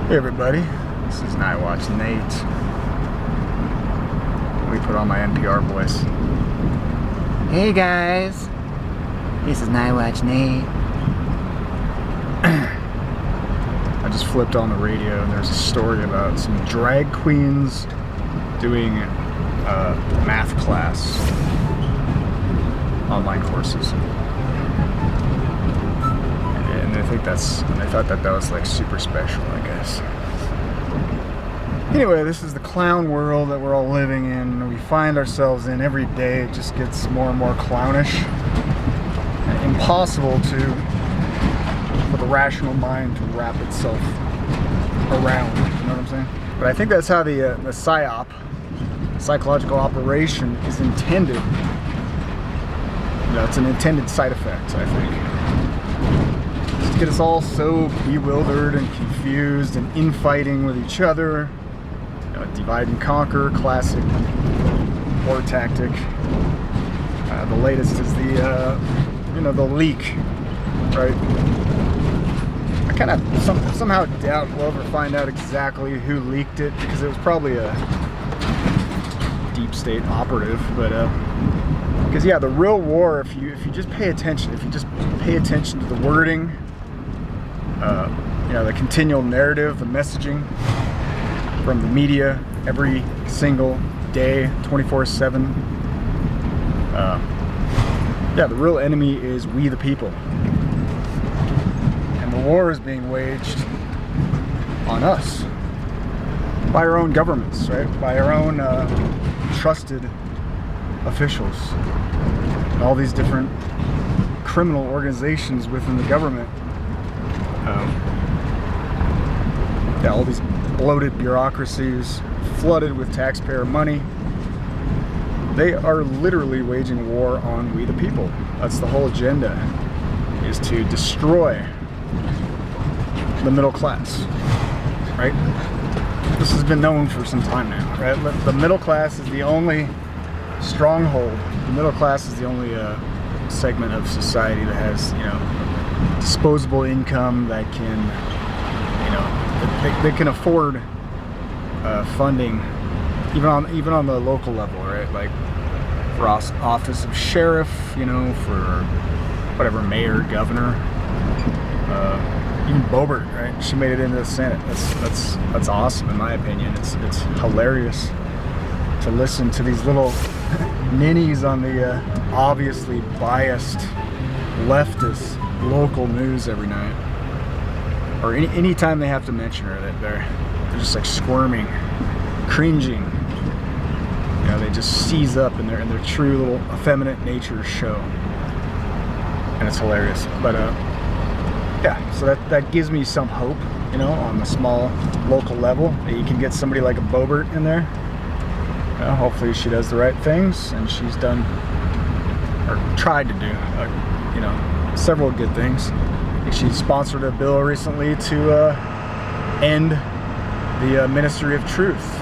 Hey everybody, this is Nightwatch N8. Let me put on my NPR voice. Hey guys, this is Nightwatch N8. I just flipped on the radio and there's a story about some drag queens doing a math class, online courses. And I thought that was like super special, I guess. Anyway, this is the clown world that we're all living in. We find ourselves in every day. It just gets more and more clownish. And impossible for the rational mind to wrap itself around. You know what I'm saying? But I think that's how the PSYOP, psychological operation, is intended. You know, it's an intended side effect, I think. To get us all so bewildered and confused and infighting with each other. You know, divide and conquer, classic war tactic. The latest is the leak, right? I kind of somehow doubt we'll ever find out exactly who leaked it, because it was probably a deep state operative. But because yeah, the real war, if you just pay attention, to the wording. The continual narrative, the messaging from the media every single day, 24/7. The real enemy is we the people. And the war is being waged on us. By our own governments, right? By our own trusted officials. And all these different criminal organizations within the government. All these bloated bureaucracies flooded with taxpayer money. They are literally waging war on we the people. That's the whole agenda, is to destroy the middle class, right? This has been known for some time now, right? The middle class is the only stronghold. The middle class is the only segment of society that has, disposable income that can, they can afford funding, even on the local level, right? Like for office of sheriff, for whatever, mayor, governor, even Boebert, right? She made it into the Senate. That's awesome in my opinion. It's hilarious to listen to these little ninnies on the obviously biased leftist local news every night, or any time they have to mention her, that they're just like squirming, cringing. They just seize up in their true little effeminate nature show, and it's hilarious. But so that gives me some hope, on the small local level, that you can get somebody like a Boebert in there. Hopefully she does the right things, and she's done or tried to do several good things. She sponsored a bill recently to end the Ministry of Truth,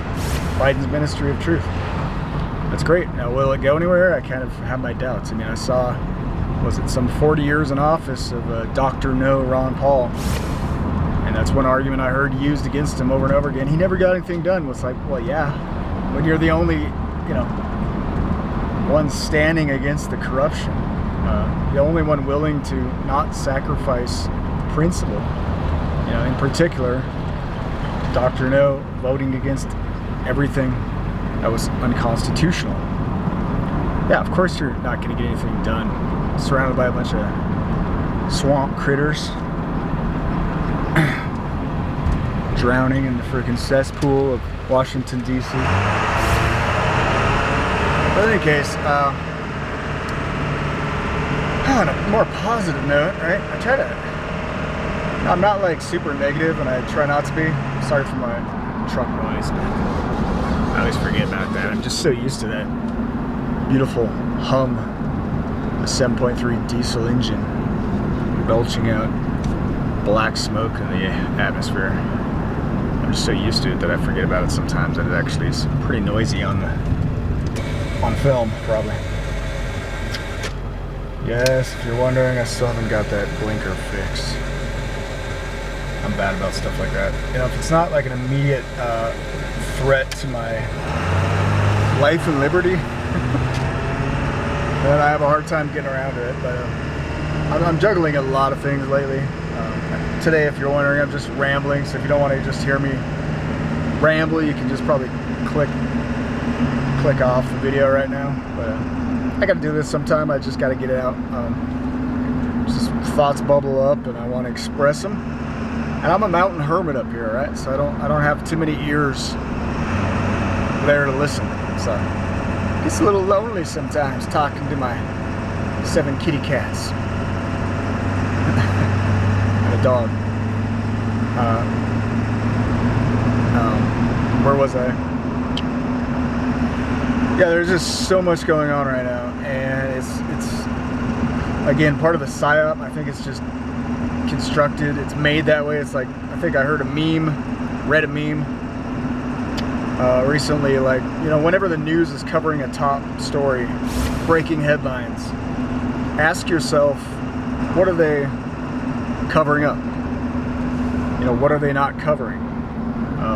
Biden's Ministry of Truth. That's great. Now, will it go anywhere? I kind of have my doubts. I saw, some 40 years in office of Dr. No Ron Paul, and that's one argument I heard used against him over and over again. He never got anything done. Was like, well, yeah, when you're the only, one standing against the corruption. The only one willing to not sacrifice principle. In particular, Dr. No voting against everything that was unconstitutional. Yeah, of course you're not going to get anything done. Surrounded by a bunch of swamp critters. Drowning in the freaking cesspool of Washington, D.C. But in any case, on a more positive note, right? I'm not like super negative, and I try not to be. Sorry for my truck noise, but I always forget about that. I'm just so used to that beautiful hum, the 7.3 diesel engine belching out black smoke in the atmosphere. I'm just so used to it that I forget about it sometimes, and it actually is pretty noisy on film, probably. Yes, if you're wondering, I still haven't got that blinker fixed. I'm I'm bad about stuff like that. You know, if it's not like an immediate threat to my life and liberty, then I have a hard time getting around to it. But I'm juggling a lot of things lately. Today, if you're wondering, I'm just rambling. So if you don't want to just hear me ramble, you can just probably click off the video right now. But I got to do this sometime. I just got to get it out. Just thoughts bubble up, and I want to express them. And I'm a mountain hermit up here, right? So I don't have too many ears there to listen. So it gets a little lonely sometimes talking to my 7 kitty cats. Dog. Where was I? Yeah, there's just so much going on right now, and it's again part of the psyop. I think it's just constructed. It's made that way. It's like, I think I read a meme recently. Like, you know, whenever the news is covering a top story, breaking headlines, ask yourself, what are they covering up? You know, what are they not covering?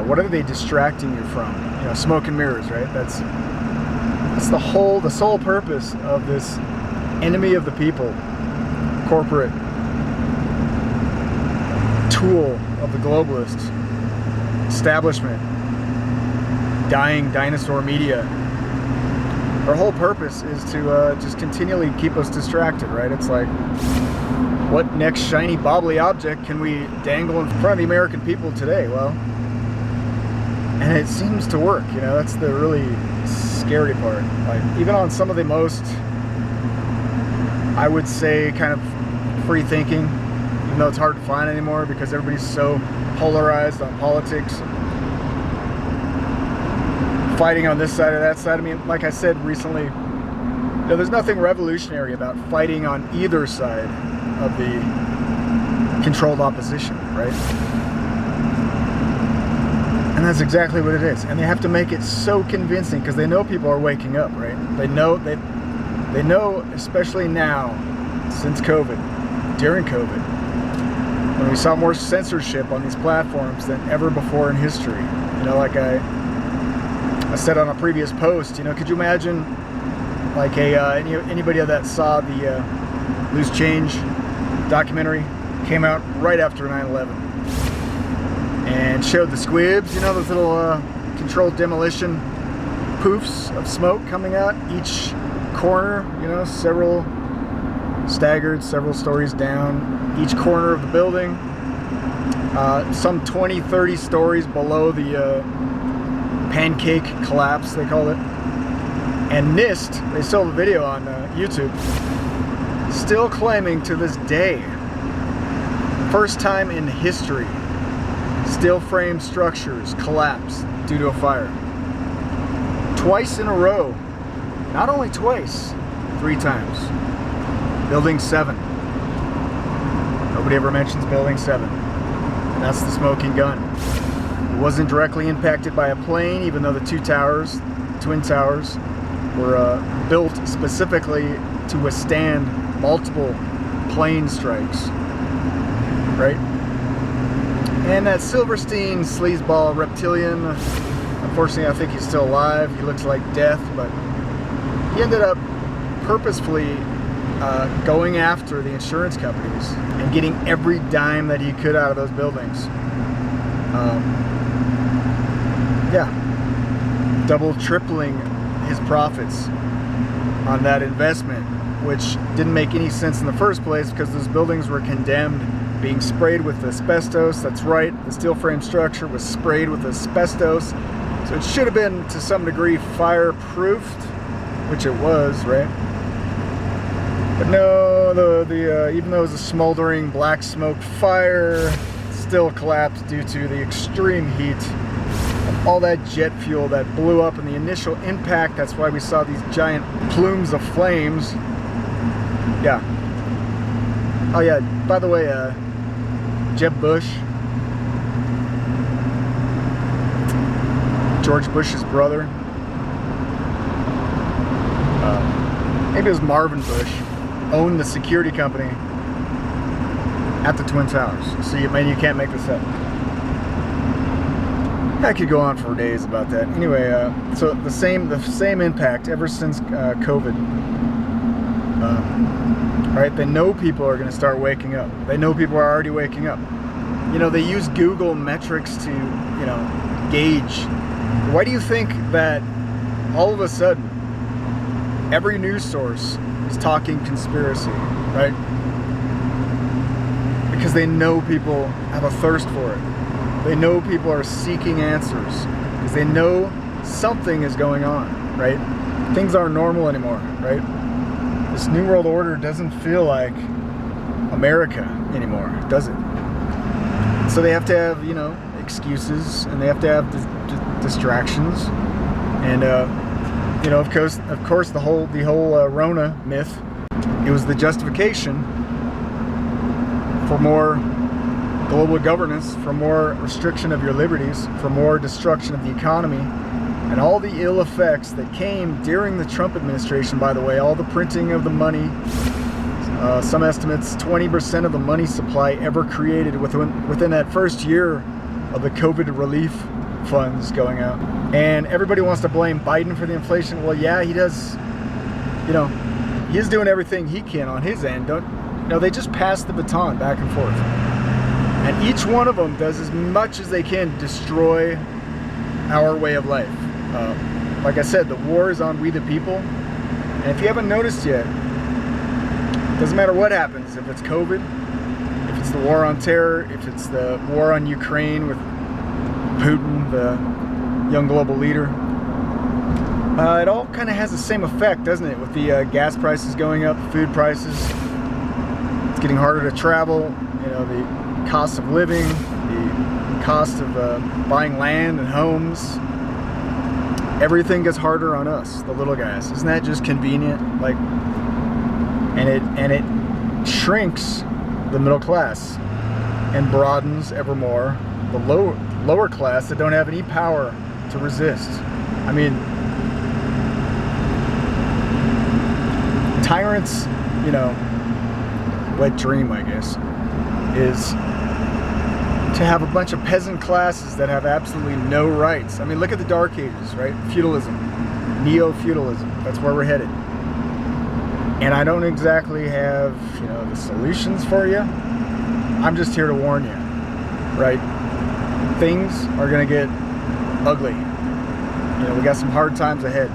What are they distracting you from? You know, smoke and mirrors, right? That's the sole purpose of this enemy of the people, corporate tool of the globalist establishment, dying dinosaur media. Their whole purpose is to just continually keep us distracted, right? It's like, what next shiny bobbly object can we dangle in front of the American people today? Well, and it seems to work, you know, that's the really scary part. Like, even on some of the most, I would say, kind of free thinking, even though it's hard to find anymore because everybody's so polarized on politics, fighting on this side or that side. I mean, like I said recently, you know, there's nothing revolutionary about fighting on either side of the controlled opposition, right? And that's exactly what it is. And they have to make it so convincing because they know people are waking up, right? They know, especially now, since COVID, during COVID, when we saw more censorship on these platforms than ever before in history. You know, like I said on a previous post, you know, could you imagine, like anybody that saw the Loose Change documentary, came out right after 9/11 and showed the squibs, you know, those little controlled demolition poofs of smoke coming out each corner, you know, several stories down each corner of the building, some 20-30 stories below the pancake collapse, they call it. And NIST, they still have a video on YouTube, still claiming to this day, first time in history, steel frame structures collapse due to a fire. Twice in a row. Not only twice, 3 times. Building 7. Nobody ever mentions Building 7. And that's the smoking gun. It wasn't directly impacted by a plane, even though the Twin Towers, were built specifically to withstand multiple plane strikes, right? And that Silverstein sleazeball reptilian, unfortunately I think he's still alive, he looks like death, but he ended up purposefully going after the insurance companies and getting every dime that he could out of those buildings. Tripling his profits on that investment, which didn't make any sense in the first place because those buildings were condemned, being sprayed with asbestos. That's right, the steel frame structure was sprayed with asbestos, so it should have been to some degree fireproofed, which it was, right? But no, even though it was a smoldering black smoke fire, it still collapsed due to the extreme heat of all that jet fuel that blew up in the initial impact. That's why we saw these giant plumes of flames. Yeah. Oh yeah, by the way, Jeb Bush, George Bush's brother, maybe it was Marvin Bush, owned the security company at the Twin Towers. So you can't make this up. I could go on for days about that. Anyway, so the same impact ever since COVID. Right? They know people are going to start waking up. They know people are already waking up. You know, they use Google metrics to, you know, gauge. Why do you think that all of a sudden every news source is talking conspiracy, right? Because they know people have a thirst for it. They know people are seeking answers because they know something is going on, right? Things aren't normal anymore, right? This New World Order doesn't feel like America anymore, does it? So they have to have, you know, excuses, and they have to have distractions, and you know, of course, the whole Rona myth. It was the justification for more global governance, for more restriction of your liberties, for more destruction of the economy, and all the ill effects that came during the Trump administration, by the way, all the printing of the money, some estimates 20% of the money supply ever created within that first year of the COVID relief funds going out. And everybody wants to blame Biden for the inflation. Well, yeah, he does, you know, he's doing everything he can on his end. They just pass the baton back and forth. And each one of them does as much as they can to destroy our way of life. Like I said, the war is on we the people. And if you haven't noticed yet, it doesn't matter what happens. If it's COVID, if it's the war on terror, if it's the war on Ukraine with Putin, the young global leader, it all kind of has the same effect, doesn't it? With the gas prices going up, food prices, it's getting harder to travel, you know, the cost of living, the cost of buying land and homes. Everything gets harder on us, the little guys. Isn't that just convenient? Like, and it shrinks the middle class and broadens ever more the lower class that don't have any power to resist. I mean, tyrants, you know, wet dream, I guess, is to have a bunch of peasant classes that have absolutely no rights. I mean, look at the Dark Ages, right? Feudalism, neo-feudalism, that's where we're headed. And I don't exactly have, you know, the solutions for you. I'm just here to warn you, right? Things are gonna get ugly. You know, we got some hard times ahead.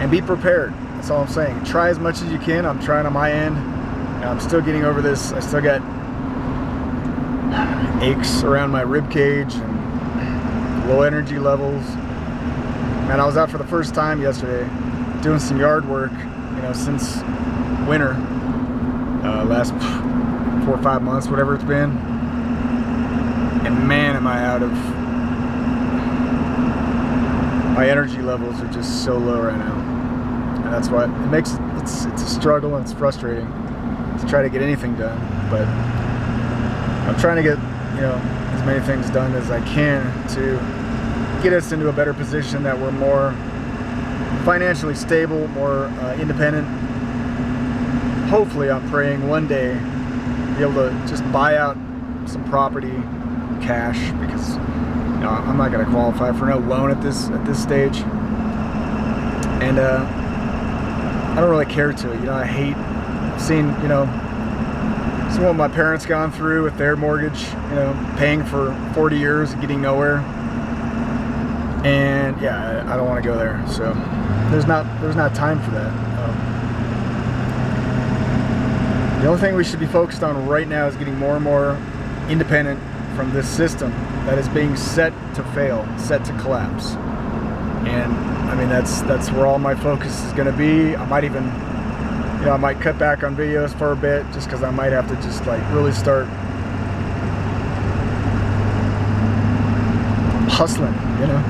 And be prepared, that's all I'm saying. Try as much as you can. I'm trying on my end. And I'm still getting over this. I still got aches around my rib cage and low energy levels. Man, I was out for the first time yesterday doing some yard work, you know, since winter, last 4 or 5 months, whatever it's been. And man, am I out of, my energy levels are just so low right now. And that's why it makes, it's a struggle and it's frustrating to try to get anything done. But I'm trying to get, you know, as many things done as I can to get us into a better position that we're more financially stable, more independent. Hopefully, I'm praying one day be able to just buy out some property, cash, because, you know, I'm not going to qualify for no loan at this stage. And I don't really care to. You know, I hate seeing, you know, some what my parents gone through with their mortgage, you know, paying for 40 years and getting nowhere. And yeah, I don't want to go there. So there's not time for that. The only thing we should be focused on right now is getting more and more independent from this system that is being set to fail, set to collapse. And I mean, that's where all my focus is going to be. I might even, you know, I might cut back on videos for a bit just because I might have to just like really start hustling, you know.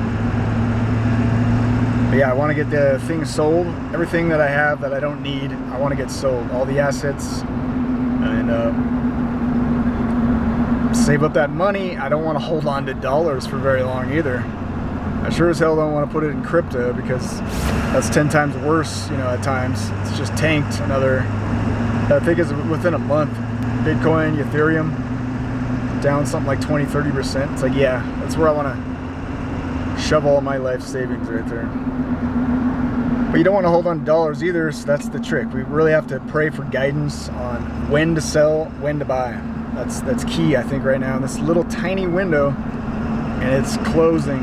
But yeah, I want to get the things sold. Everything that I have that I don't need, I want to get sold. All the assets, and save up that money. I don't want to hold on to dollars for very long either. I sure as hell don't want to put it in crypto because that's 10 times worse, you know, at times. It's just tanked another, I think it's within a month. Bitcoin, Ethereum, down something like 20-30%. It's like, yeah, that's where I want to shove all my life savings right there. But you don't want to hold on to dollars either, so that's the trick. We really have to pray for guidance on when to sell, when to buy. That's key, I think, right now. In this little tiny window, and it's closing.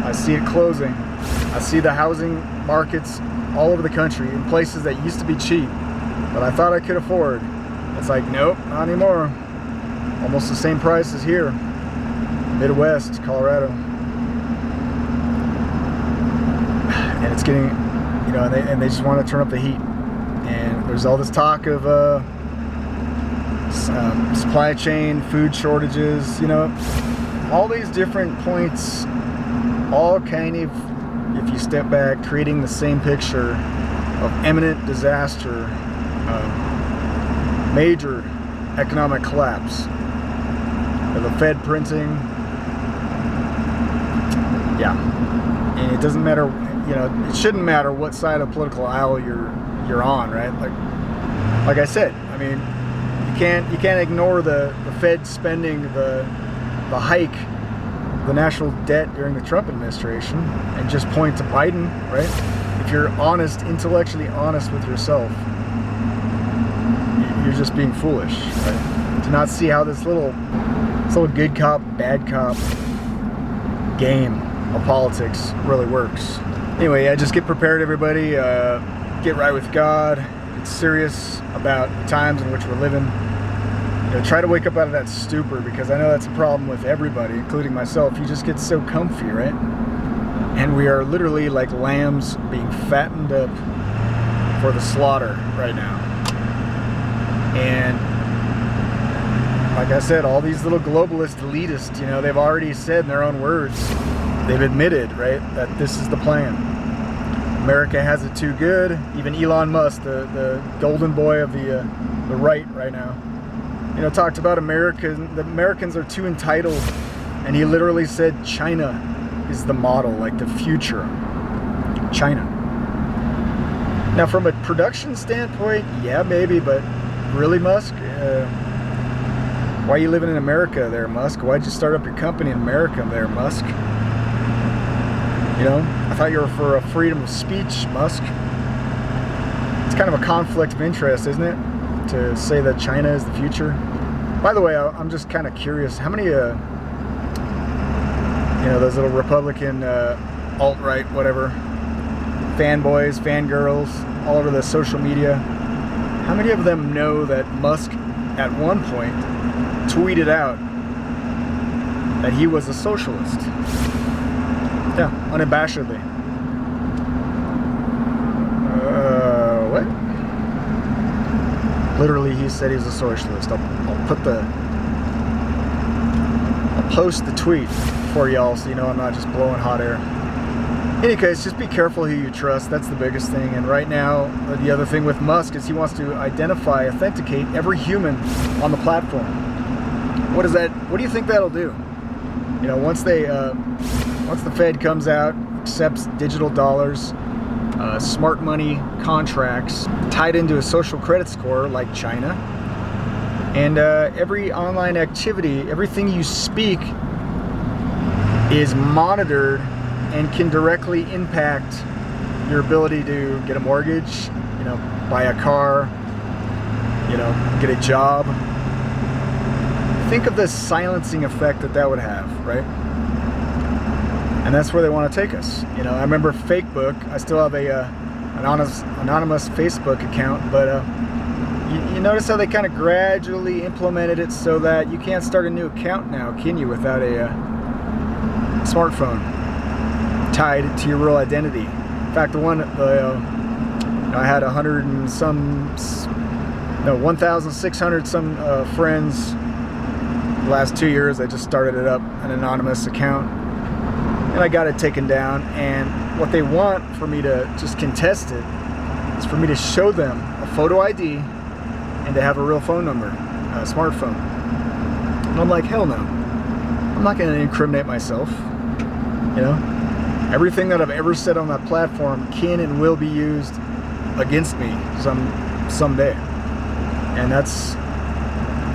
I see it closing. I see the housing markets all over the country in places that used to be cheap, but I thought I could afford. It's like, nope, not anymore. Almost the same price as here, Midwest, Colorado. And it's getting, and they just want to turn up the heat. And there's all this talk of supply chain, food shortages, all these different points, all kind of, if you step back, creating the same picture of imminent disaster, major economic collapse, the Fed printing, yeah, and it doesn't matter, it shouldn't matter what side of the political aisle you're on, right? Like I said, I mean, you can't ignore the Fed spending the hike, the national debt during the Trump administration, and just point to Biden, right? If you're honest, intellectually honest with yourself, you're just being foolish, right? To not see how this little good cop, bad cop game of politics really works. Anyway, yeah, just get prepared, everybody. Get right with God. Get serious about the times in which we're living. Try to wake up out of that stupor, because I know that's a problem with everybody, including myself. You just get so comfy, right? And we are literally like lambs being fattened up for the slaughter right now. And like I said, all these little globalist elitists, they've already said in their own words, they've admitted, right, that this is the plan. America has it too good. Even Elon Musk, the golden boy of the right now, talked about America. The Americans are too entitled, and he literally said China is the model, like the future. China. Now, from a production standpoint, yeah, maybe, but really, Musk? Why are you living in America there, Musk? Why'd you start up your company in America there, Musk? I thought you were for a freedom of speech, Musk. It's kind of a conflict of interest, isn't it? To say that China is the future. By the way, I'm just kind of curious, how many, those little Republican, alt-right, whatever, fanboys, fangirls, all over the social media, how many of them know that Musk, at one point, tweeted out that he was a socialist? Yeah, unabashedly. What? Literally, he said he's a socialist. I'll post the tweet for y'all, so I'm not just blowing hot air. In any case, just be careful who you trust. That's the biggest thing. And right now, the other thing with Musk is he wants to authenticate every human on the platform. What do you think that'll do? Once the Fed comes out, accepts digital dollars, smart money contracts tied into a social credit score like China, and every online activity, everything you speak is monitored and can directly impact your ability to get a mortgage, buy a car, get a job. Think of the silencing effect that would have, right? And that's where they want to take us. I remember Facebook. I still have a anonymous Facebook account, but you notice how they kind of gradually implemented it so that you can't start a new account now, can you, without a smartphone tied to your real identity. In fact, I had 1,600 some friends. The last 2 years, I just started it up, an anonymous account, and I got it taken down. And what they want for me to just contest it is for me to show them a photo ID and to have a real phone number, a smartphone. And I'm like, hell no. I'm not going to incriminate myself. Everything that I've ever said on that platform can and will be used against me someday. And that's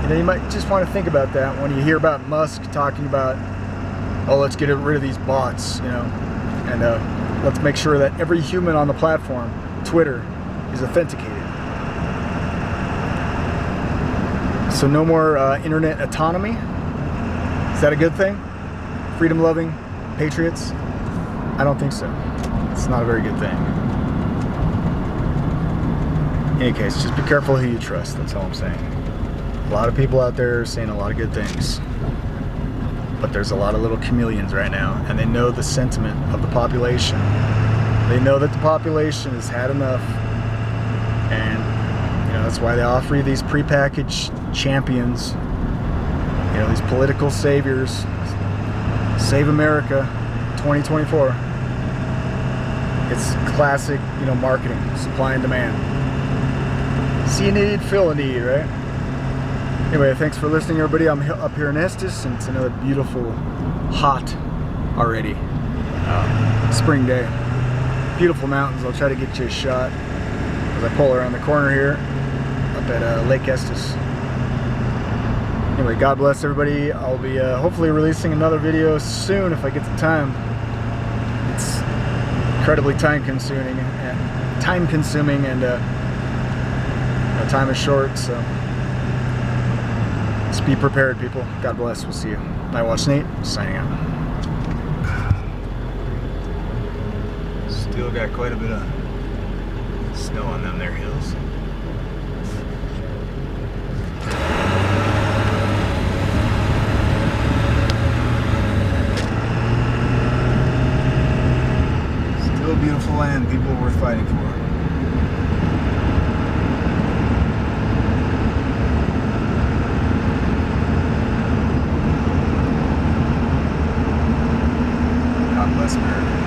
And then you might just want to think about that when you hear about Musk talking about, oh, let's get rid of these bots, and let's make sure that every human on the platform, Twitter, is authenticated. So no more internet autonomy. Is that a good thing? Freedom-loving patriots? I don't think so. It's not a very good thing. In any case, just be careful who you trust. That's all I'm saying. A lot of people out there are saying a lot of good things. But there's a lot of little chameleons right now, and they know the sentiment of the population. They know that the population has had enough, and that's why they offer you these prepackaged champions, these political saviors. Save America 2024. It's classic, marketing, supply and demand. See a need, fill a need, right? Anyway, thanks for listening, everybody. I'm up here in Estes, and it's another beautiful, hot already spring day. Beautiful mountains. I'll try to get you a shot as I pull around the corner here up at Lake Estes. Anyway, God bless everybody. I'll be hopefully releasing another video soon if I get the time. It's incredibly time consuming, and time is short, so just be prepared, people. God bless. We'll see you. Nightwatch N8 signing out. Still got quite a bit of snow on them there hills. Still beautiful land, people worth fighting for. God bless America.